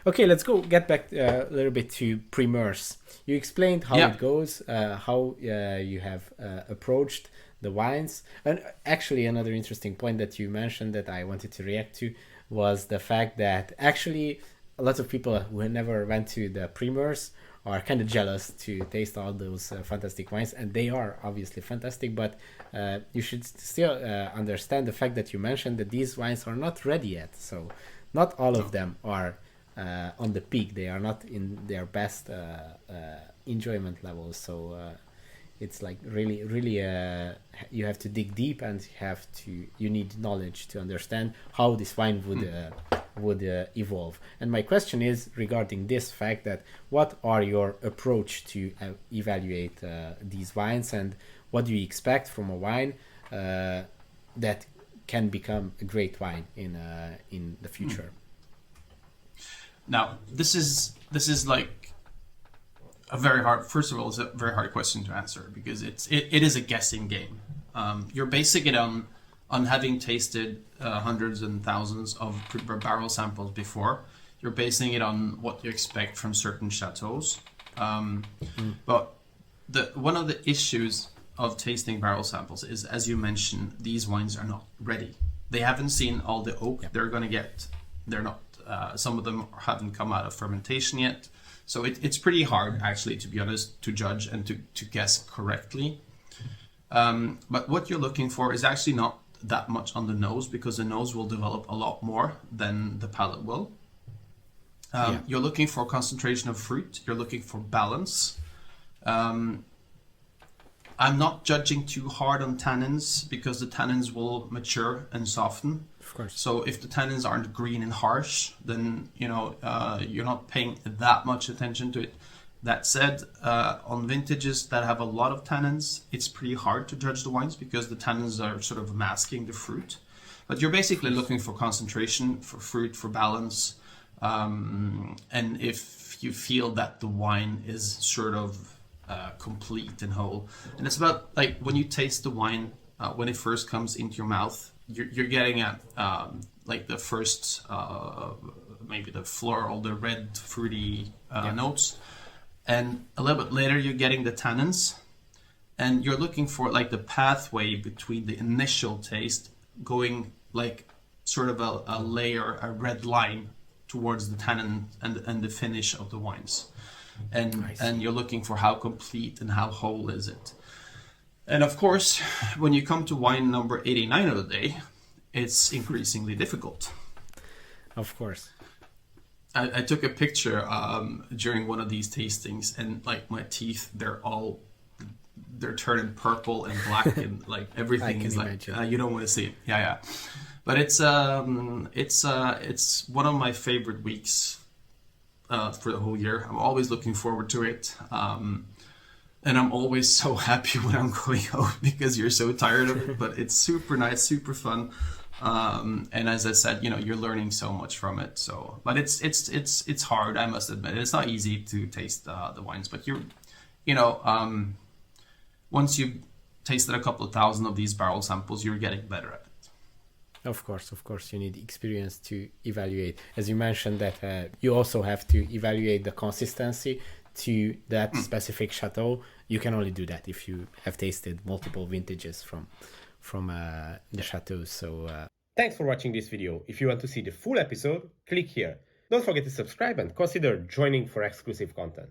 Okay, let's get back a little bit to Primeurs. You explained how it goes, how you have approached the wines. And actually, another interesting point that you mentioned that I wanted to react to was the fact that actually a lot of people who never went to the Primeurs are kind of jealous to taste all those fantastic wines, and they are obviously fantastic, but you should still understand the fact that you mentioned that these wines are not ready yet. So not all of them are on the peak. They are not in their best enjoyment levels. So it's like really you have to dig deep, and you need knowledge to understand how this wine would evolve. And my question is regarding this fact that what are your approach to evaluate these wines, and what do you expect from a wine that can become a great wine in the future? Now, this is like a very hard. First of all, it's a very hard question to answer because it is a guessing game. You're basing it on having tasted hundreds and thousands of barrel samples before. You're basing it on what you expect from certain chateaus. But one of the issues of tasting barrel samples is, as you mentioned, these wines are not ready. They haven't seen all the oak they're going to get. They're not. Some of them haven't come out of fermentation yet. So it's pretty hard, actually, to be honest, to judge and to guess correctly. But what you're looking for is actually not that much on the nose, because the nose will develop a lot more than the palate will. You're looking for concentration of fruit. You're looking for balance. I'm not judging too hard on tannins, because the tannins will mature and soften. Of course. So if the tannins aren't green and harsh, then you're not paying that much attention to it. That said, on vintages that have a lot of tannins, it's pretty hard to judge the wines because the tannins are sort of masking the fruit. But you're basically looking for concentration, for fruit, for balance. And if you feel that the wine is sort of complete and whole. And it's about like when you taste the wine, when it first comes into your mouth, you're getting at like the first, maybe the floral, the red fruity notes. And a little bit later, you're getting the tannins, and you're looking for like the pathway between the initial taste going like sort of a layer, a red line towards the tannin and the finish of the wines. And you're looking for how complete and how whole is it. And of course, when you come to wine number 89 of the day, it's increasingly difficult. Of course. I took a picture during one of these tastings, and like my teeth, they're turning purple and black, and like everything is like you don't want to see it. Yeah. But it's one of my favorite weeks for the whole year. I'm always looking forward to it, and I'm always so happy when I'm going home because you're so tired of it. But it's super nice, super fun. And as I said, you're learning so much from it. So, but it's hard, I must admit. It's not easy to taste the wines, but once you've tasted a couple of thousand of these barrel samples, you're getting better at it. Of course, you need experience to evaluate. As you mentioned that you also have to evaluate the consistency to that specific chateau. You can only do that if you have tasted multiple vintages from the chateau. So thanks for watching this video. If you want to see the full episode, click here. Don't forget to subscribe and consider joining for exclusive content.